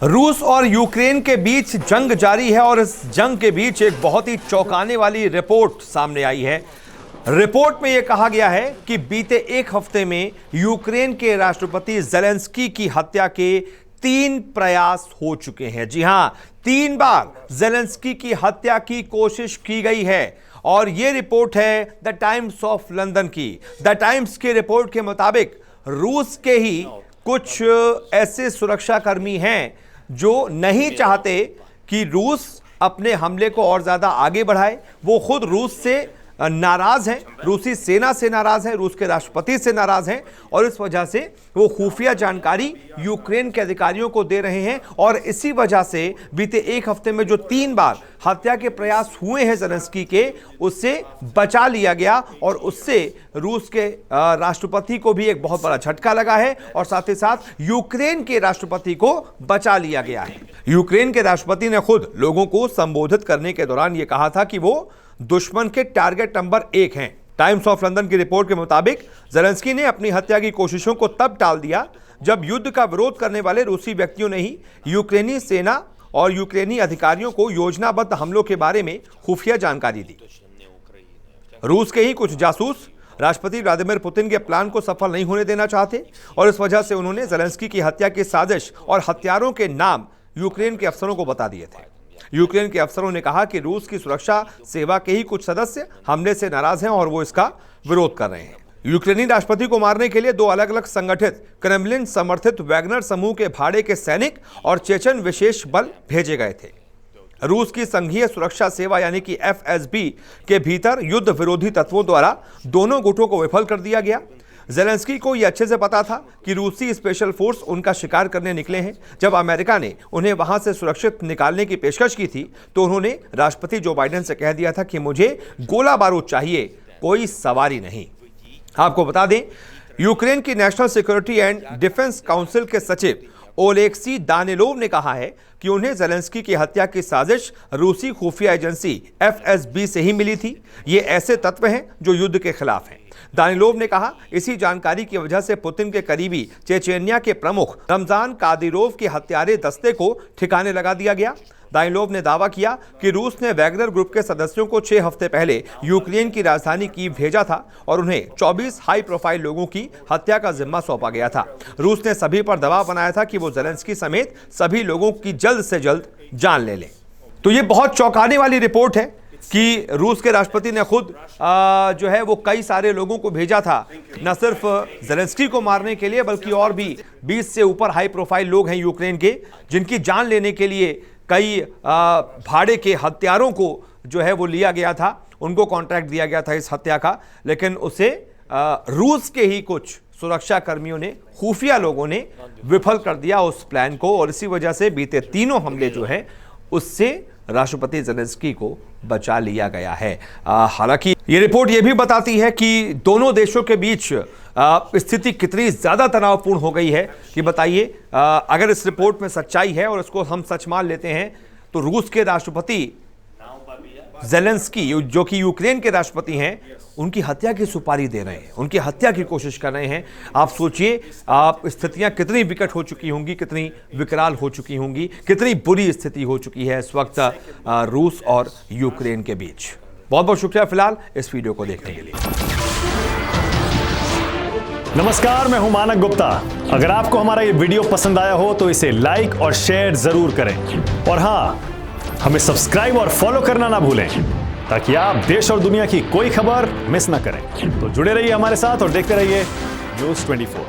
रूस और यूक्रेन के बीच जंग जारी है और इस जंग के बीच एक बहुत ही चौंकाने वाली रिपोर्ट सामने आई है। रिपोर्ट में यह कहा गया है कि बीते एक हफ्ते में यूक्रेन के राष्ट्रपति ज़ेलेंस्की की हत्या के 3 प्रयास हो चुके हैं। जी हां, 3 बार ज़ेलेंस्की की हत्या की कोशिश की गई है और यह रिपोर्ट है द टाइम्स ऑफ लंदन की। द टाइम्स की रिपोर्ट के मुताबिक रूस के ही कुछ ऐसे सुरक्षाकर्मी हैं जो नहीं चाहते कि रूस अपने हमले को और ज्यादा आगे बढ़ाए। वो खुद रूस से नाराज हैं, रूसी सेना से नाराज हैं, रूस के राष्ट्रपति से नाराज हैं और इस वजह से वो खुफिया जानकारी यूक्रेन के अधिकारियों को दे रहे हैं। और इसी वजह से बीते एक हफ्ते में जो 3 बार हत्या के प्रयास हुए हैं ज़ेलेंस्की के, उससे बचा लिया गया और उससे रूस के राष्ट्रपति को भी एक बहुत बड़ा झटका लगा है और साथ ही साथ यूक्रेन के राष्ट्रपति को बचा लिया गया है। यूक्रेन के राष्ट्रपति ने खुद लोगों को संबोधित करने के दौरान यह कहा था कि वो दुश्मन के टारगेट नंबर 1 हैं। टाइम्स ऑफ लंदन की रिपोर्ट के मुताबिक ज़ेलेंस्की ने अपनी हत्या की कोशिशों को तब टाल दिया जब युद्ध का विरोध करने वाले रूसी व्यक्तियों ने ही यूक्रेनी सेना और यूक्रेनी अधिकारियों को योजनाबद्ध हमलों के बारे में खुफिया जानकारी दी। रूस के ही कुछ जासूस राष्ट्रपति व्लादिमीर पुतिन के प्लान को सफल नहीं होने देना चाहते और इस वजह से उन्होंने ज़ेलेंस्की की हत्या की साजिश और हत्यारों के नाम यूक्रेन के अफसरों को बता दिए थे। यूक्रेन के अफसरों ने कहा कि रूस की सुरक्षा सेवा के ही कुछ सदस्य हमले से नाराज हैं और वो इसका विरोध कर रहे हैं। यूक्रेनी राष्ट्रपति को मारने के लिए 2 अलग अलग संगठित क्रेमलिन समर्थित वैगनर समूह के भाड़े के सैनिक और चेचन विशेष बल भेजे गए थे। रूस की संघीय सुरक्षा सेवा यानी कि एफएसबी के भीतर युद्ध विरोधी तत्वों द्वारा दोनों गुटों को विफल कर दिया गया। ज़ेलेंस्की को यह अच्छे से पता था कि रूसी स्पेशल फोर्स उनका शिकार करने निकले हैं। जब अमेरिका ने उन्हें वहां से सुरक्षित निकालने की पेशकश की थी तो उन्होंने राष्ट्रपति जो बाइडेन से कह दिया था कि मुझे गोला बारूद चाहिए, कोई सवारी नहीं। आपको बता दें, यूक्रेन की national security and defence council के सचिव ओलेक्सी दानिलोव ने कहा है कि उन्हें ज़ेलेंस्की की हत्या की साजिश रूसी खुफिया एजेंसी एफएसबी से ही मिली थी। ये ऐसे तत्व हैं जो युद्ध के खिलाफ हैं। दानिलोव ने कहा, इसी जानकारी की वजह से पुतिन के करीबी चेचेनिया के प्रमुख रमजान कादिरोव के हत्यारे दस्ते को ठिकाने लगा दिया गया। दानिलोव ने दावा किया कि रूस ने वैगनर ग्रुप के सदस्यों को 6 हफ्ते पहले यूक्रेन की राजधानी कीव भेजा था और उन्हें 24 हाई प्रोफाइल लोगों की हत्या का जिम्मा सौंपा गया था। रूस ने सभी पर दबाव बनाया था कि वो ज़ेलेंस्की समेत सभी लोगों की जल्द से जल्द जान ले लें। तो ये बहुत चौंकाने वाली रिपोर्ट है कि रूस के राष्ट्रपति ने खुद जो है वो कई सारे लोगों को भेजा था, न सिर्फ ज़ेलेंस्की को मारने के लिए बल्कि और भी 20 से ऊपर हाई प्रोफाइल लोग हैं यूक्रेन के, जिनकी जान लेने के लिए कई भाड़े के हत्यारों को जो है वो लिया गया था, उनको कॉन्ट्रैक्ट दिया गया था इस हत्या का। लेकिन उसे रूस के ही कुछ सुरक्षा कर्मियों ने, खुफिया लोगों ने विफल कर दिया उस प्लान को और इसी वजह से बीते 3 हमले जो हैं उससे राष्ट्रपति ज़ेलेंस्की को बचा लिया गया है। हालांकि ये रिपोर्ट ये भी बताती है कि दोनों देशों के बीच स्थिति कितनी ज्यादा तनावपूर्ण हो गई है कि बताइए, अगर इस रिपोर्ट में सच्चाई है और इसको हम सच मान लेते हैं तो रूस के राष्ट्रपति ज़ेलेंस्की जो कि यूक्रेन के राष्ट्रपति हैं, उनकी हत्या की सुपारी दे रहे हैं, उनकी हत्या की कोशिश कर रहे हैं। आप सोचिए, आप स्थितियां कितनी विकट हो चुकी होंगी, कितनी विकराल हो चुकी होंगी, कितनी बुरी स्थिति हो चुकी है इस वक्त रूस और यूक्रेन के बीच। बहुत बहुत शुक्रिया फिलहाल इस वीडियो को देखने के लिए। नमस्कार, मैं हूं मानक गुप्ता। अगर आपको हमारा ये वीडियो पसंद आया हो तो इसे लाइक और शेयर जरूर करें और हाँ, हमें सब्सक्राइब और फॉलो करना ना भूलें ताकि आप देश और दुनिया की कोई खबर मिस ना करें। तो जुड़े रहिए हमारे साथ और देखते रहिए न्यूज़ 24।